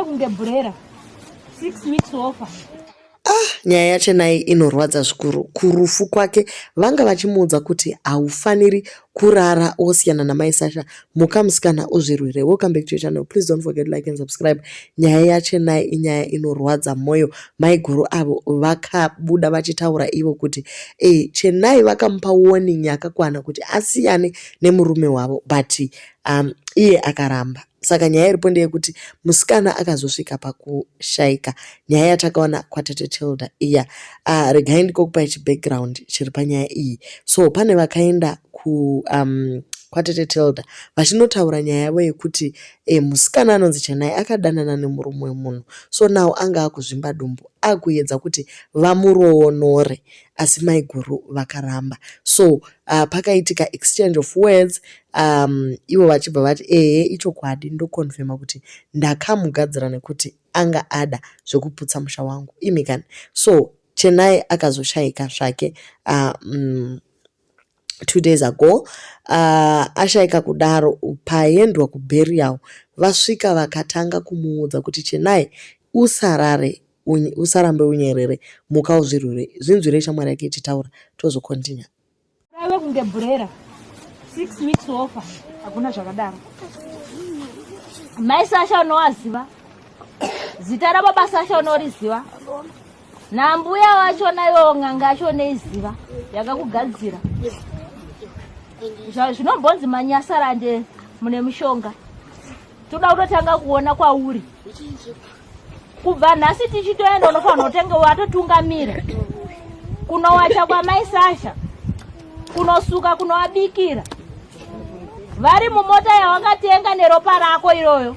kunge brera 6 weeks offer. Nyaya yaChennai inorwadza zvikuru. Kurufu kwake vanga vachimuudza kuti haufaniri kurara osiyana namai Sasha. Muka musikana uzvirwire. Welcome back to your channel. Please don't forget to like and subscribe. Nyaya yaChennai inyaya inorwadza mwoyo. Mai guru avo vakabuda vachitaura ivo kuti Chennai vakamupa warning yakakwana kuti asiyane nemurume wavo, but iye akaramba. Saka nyaya iripo ndeyekuti musikana akazosvika pakushayika. Nyaya yatakaona kwaTete Tilda iya. Regai ndikokupai chibackground chiri panyaya iyi. So pane vakaenda kwaTete Tilda vachinotaura nyaya yavo yekuti musikana anonzi Chennai akadanana nemurume wemunhu. So now anga akuzvimba dumbu akuedza kuti vamuroonore, asi maiguru vakaramba. So pakaitika exchange of words. Ivo vachibva vati ichokwadi ndokonfirma kuti ndakamugadzira nekuti anga ada zvekuputsa musha wangu imikani. So Chennai akazoshayika zvake 2 days ago. Ashayika kudaro paendwa kuburial vasvika vakatanga kumuudza kuti Chennai usarambe unyerere, muka uzvirwire. Zvinzwire shamwari yake ichitaura tozokontinya. Rave kunge brera 6 weeks offer. Hakuna zvakadaro. Mai Sasha unowaziva? Zita rababa Sasha unoriziva? Nambuya wachona iwo ng'anga yacho neiziva yakakugadzira. Zvinombonzi manyasarande mune mushonga. Toda kutotanga kuona kwauri. Kubva nhasi tichitoenda unofanira kutenga watotungamira. Kunowacha kwa mai Sasha. Kunosuka kunovabikira. Vari mumota yawakatenga neropa rako iroyo.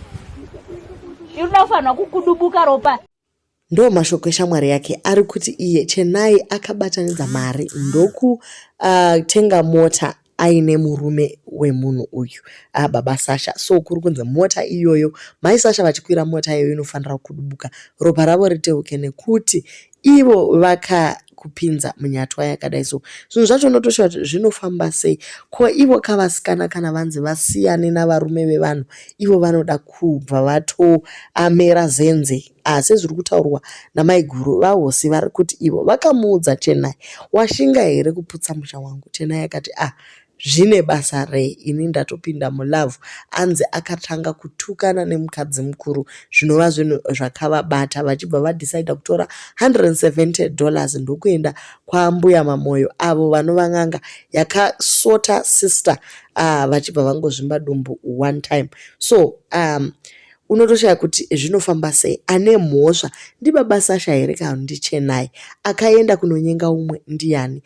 Inofanira kukudubuka ropa. Ndo mashoko eshamwari yake ari kuti iye Chennai akabatanidza mari ndokutenga mota aine murume wemunhu uyu baba Sasha. So kuri kunzi mota iyoyo mai Sasha vachikwira mota iyoyo inofanira kudubuka ropa ravo riteuke nekuti ivo vakakupinza munyatwa yakadai. So zvinhu zvacho notoshuva kuti zvinofamba sei. Ko ivo kavasikana kana vanzi vasiyane navarume vevanhu, ivo vanoda kubva vatoamera zenze. Sezviri kutaurwa namaiguru vahosi vari kuti ivo vakamuudza Chennai, washinga here kuputsa musha wangu? Chennai akati zvine basa rei, ini ndatopinda mulavhu. Anzi akatanga kutukana nemukadzi mukuru, zvinova zvinhu zvakavabata vachibva vadhisaidha kutora $170 ndokuenda kwambuya mamoyo avo vanova n'anga yakasota sister, vachibva vangozvimba dumbu one time. So unotoshaya kuti zvinofamba sei. Ane mhosva ndibaba Sasha here kana ndiChennai? Akaenda kunonyenga umwe ndiani?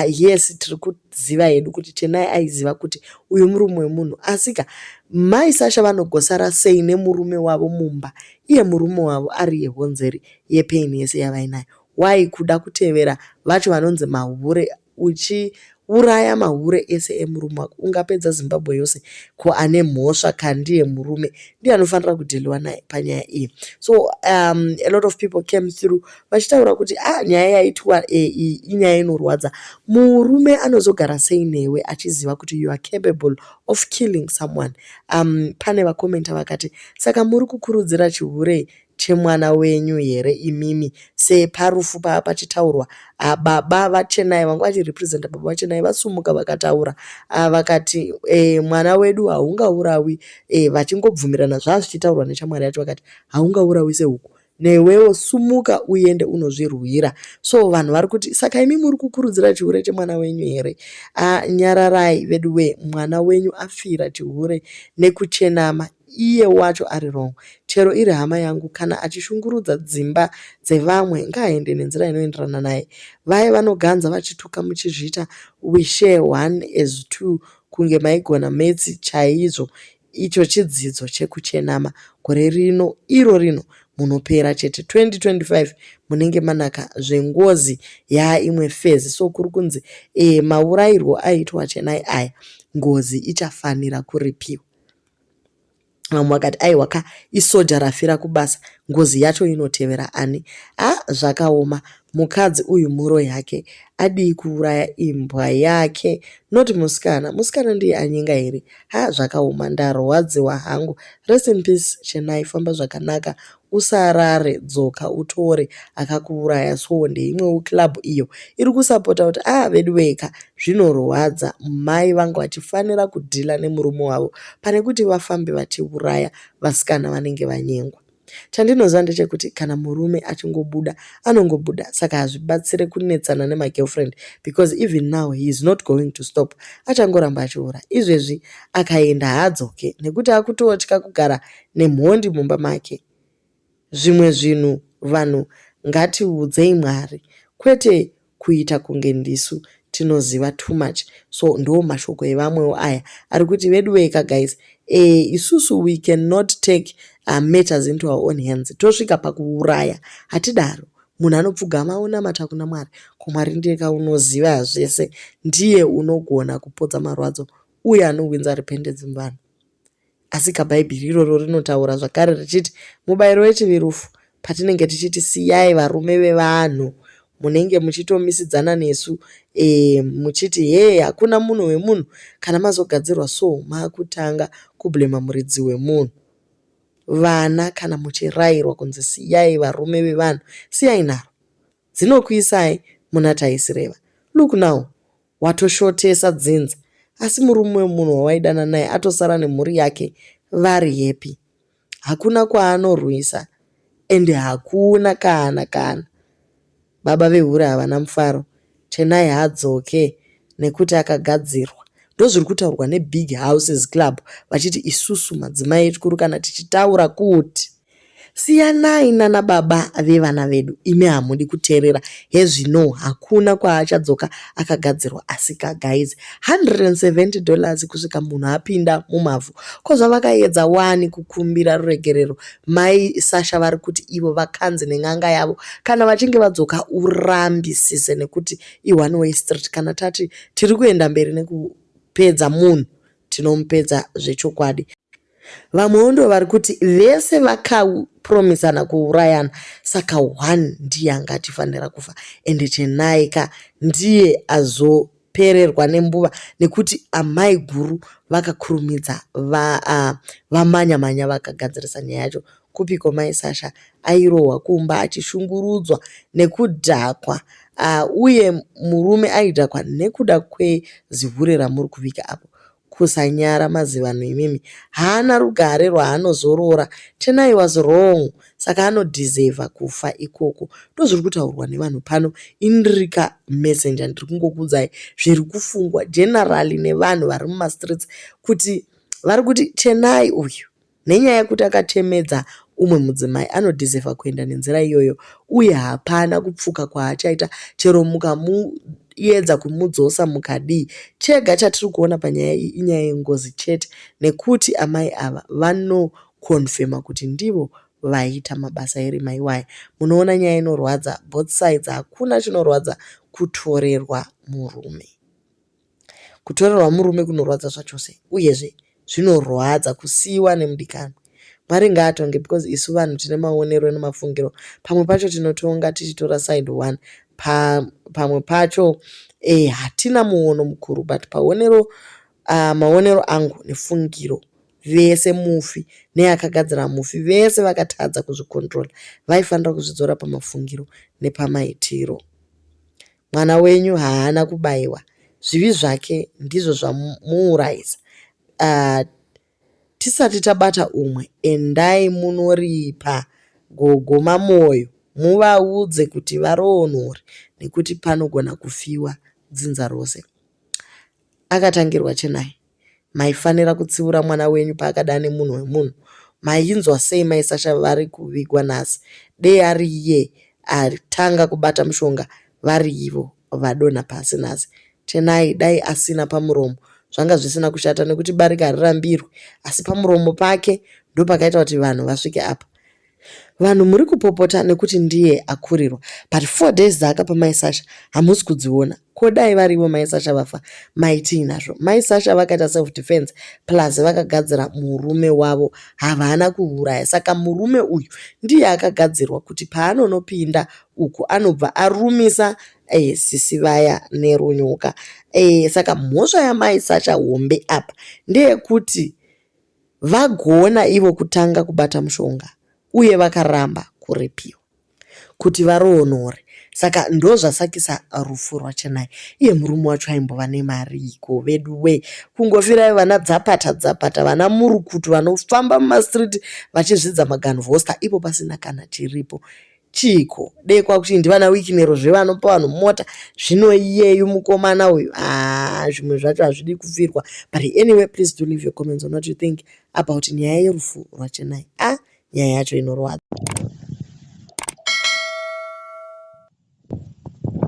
Yes, tiri kuziva hedu kuti Chennai aiziva kuti uyu murume wemunhu, asika mai Sasha vanogosara sei nemurume wavo mumba, iye murume wavo ari yehonzeri yepeni yese yavainayo? Wai kuda kutevera vacho vanonzi mahure, uchiuraya mahure ese emurume wako, ungapedza Zimbabwe yose? Ko ane mhosva kandiye murume ndiye anofanira kudhiliwa naye panyaya iyi. So a lot of people came through vachitaura kuti nyaya yaitwa inyaya inorwadza. Murume anozogara sei newe achiziva kuti you are capable of killing someone? Pane vakomenta vakati saka muri kukurudzira chihure chemwana wenyu here imimi? Separufu pachitaurwa baba vaChennai vanga vachirepresenta baba vaChennai vasumuka vakataura vakati mwana wedu haungaurawi. Vachingobvumirana zvazvichitaurwa nechamwari yacho vakati haungaurawi sehuku, newewo sumuka uende unozvirwira. So vanhu vari kuti saka imi muri kukurudzira chihure chemwana wenyu here? Nyararai vedu we, mwana wenyu afira chihure nekuchenama, iye wacho ari wrong. Chero iri hama yangu kana achishungurudza dzimba dzevamwe ngaaende nenzira inoenderana naye. Vaye vanoganza vachituka muchizviita we share 1:2 kunge maigona metsi chaizvo. Icho chidzidzo chekuchenama. Gore rino iro rino munopera chete 2025 munenge manaka zvengozi yaimwe fezi. So kuri kunzi maurayirwo aitwa Chennai aya, ngozi ichafanira kuripiwa. Vamwe vakati aiwa isoja rafira kubasa, ngozi yacho inotevera ani? Zvakaoma. mukadzi uyu mhuro yake adii kuuraya imbwa yake, noti musikana ndiye anyinga here. Zvakaoma, ndarwadziwa hangu. Rest in peace Chenai, famba zvakanaka, usarare, dzoka utore akakuuraya. So ndeimwewo club iyo iri kusapota kuti vedu veka zvinorwadza mai vangu vachifanira kudhila nemurume wavo pane kuti vafambe vachiuraya vasikana vanenge vanyengwa. Chandinoziva ndechekuti kana murume achingobuda anongobuda, saka hazvibatsire kunetsana nemagirlfriend, because even now he is not going to stop. Achangoramba achiuraya. Izvezvi akaenda haadzoke nekuti akutotya kugara nemhondi mumba make. Zvimwe zvinhu vanhu ngatiudzei Mwari, kwete kuita kunge ndisu tinoziva too much. So ndo mashoko evamwewo aya ari kuti vedu veka guys, isusu we cannot take matters into our own hands. Tosvika pakuuraya hatidaro. Munhu anopfugama unamata kuna Mwari, kuMwari ndiye unoziva zvese, ndiye unogona kupodza marwadzo uye anowinza repentance muvanhu. Asi kabhaibheri iroro rinotaura zvakare richiti mubayiro wechivirufu patinenge tichiti siyai varume vevanhu munenge muchitomisidzana nesu, muchiti hakuna munhu wemunhu, kana mazogadzirwa so makutanga kublema muridzi wemunhu. Vana kana muchirayirwa kunzi siyai varume vevanhu, siyai nharo, dzinokuisai muna taisireva. Look now, watoshotesa dzinza, asi murume wemunhu wawaidana naye atosara nemhuri yake vari happy. Hakuna kwaanorwisa ende hakuna kana. Baba vehura havana mufaro. Chenai haadzoke nekuti akagadzirwa. Ndozviri kutaurwa neBig Houses Club vachiti isusu madzimai echikuru kana tichitaura kuti siyanai nana baba vevana vedu, imi hamudi kuteerera. Hezvino hakuna kwaachadzoka akagadzirwa. Asika guys, $170 kusvika munhu apinda mumavhu. Kozvavakaedza wani kukumbira ruregerero. Mai Sasha vari kuti ivo vakanzi nen'anga yavo kana vachinge vadzoka urambisise nekuti i1 way street. Kana tati tiri kuenda mberi nekupedza munhu tinomupedza zvechokwadi. Vamwe ndo vari kuti vese vakapromisana kuurayana, saka one ndiye angatifanira kufa. Ende Chenaika ndiye azopererwa nembuva nekuti amai guru vakakurumidza vamanya vakagadzirisa nyaya yacho. Kupiko mai Sasha airohwa kumba achishungurudzwa nekudhakwa, uye murume aidhakwa nekuda kwezivhure ramuri kuvika apo. Kusanyara mazivano imimi, haana rugare rwaanozorora. Chenai was wrong, saka anodhizeva kufa ikoko. Ndozviri kutaurwa nevanhu pano. Indrika messenger ndiri kungokudzai zviri kufungwa generally nevanhu vari mumastreets, kuti vari kuti Chenai uyu nenyaya yekuti akatemedza umwe mudzimai anodhizeva kuenda nenzira iyoyo, uye hapana kupfuka kwaachaita chero mukamuedza kumudzosa mukadii. Chega chatiri kuona panyaya iyi inyaya yengozi chete, nekuti amai ava vanokonfema kuti ndivo vaita mabasa erimai waya. Munoona nyaya inorwadza both sides. Hakuna chinorwadza kutorerwa murume. Kutorerwa murume kunorwadza zvachose, uyezve zvinorwadza kusiyiwa nemudikani. Mwari ngaatonge, because isu vanhu tine maonero nemafungiro. Pamwe pacho tinotonga tichitora side one, pamwe pacho hatina muono mukuru, but maonero angu nefungiro, vese mufi neakagadzira mufi vese vakatadza kuzvikontrola. Vaifanira kuzvidzora pamafungiro nepamaitiro. Mwana wenyu haana kubayiwa, zvivi zvake ndizvo zvamuurayisa. Tisati tabata umwe, endai munoripa gogoma moyo, muvaudze kuti varoonori, nekuti panogona kufiwa dzinza rose. Akatangirwa Chenai, maifanira kutsiura mwana wenyu paakada nemunhu wemunhu. Mainzwa sei mai Sasha vari kuvigwa nhasi? Dei ari iye atanga kubata mushonga, vari ivo vadonha pasi nhasi. Chenai dai asina pamuromo zvanga zvisina kushata, nekuti barika harirambirwi, asi pamuromo pake ndo pakaita kuti vanhu vasvike apa. Vanhu muri kupopota nekuti ndiye akurirwa, but 4 days dzaakapa Mai Sasha hamusi kudziona. Kodai varivo Mai Sasha vafa, maitii nazvo? Mai Sasha vakaita self defense plus vakagadzira murume wavo, havana kuuraya. Saka murume uyu ndiye akagadzirwa kuti paanonopinda uku anobva arumisa sisi vaya nerunyoka. Saka mhosva yaMai Sasha hombe apa ndeyekuti vagona ivo kutanga kubata mushonga uye vakaramba kurepiwa kuti varoonore. Saka ndo zvasakisa rufu rwaChenai. Iye murume wacho aimbova nemari iko veduwe, kungofirai vana dzapata vana murukutu vanofamba mumastriti vachizvidza maganvhosta ipo pasina kana chiripo. Chiko dekwa kuti ndivana wikinero zvevanopa vanhu mota, zvino iyeyu mukomana uyu zvimwe zvacho hazvidi kufirwa. But anyway, please do leave your comments on what you think about nyaya yerufu rwaChenai. Nyaya yacho inorwadza.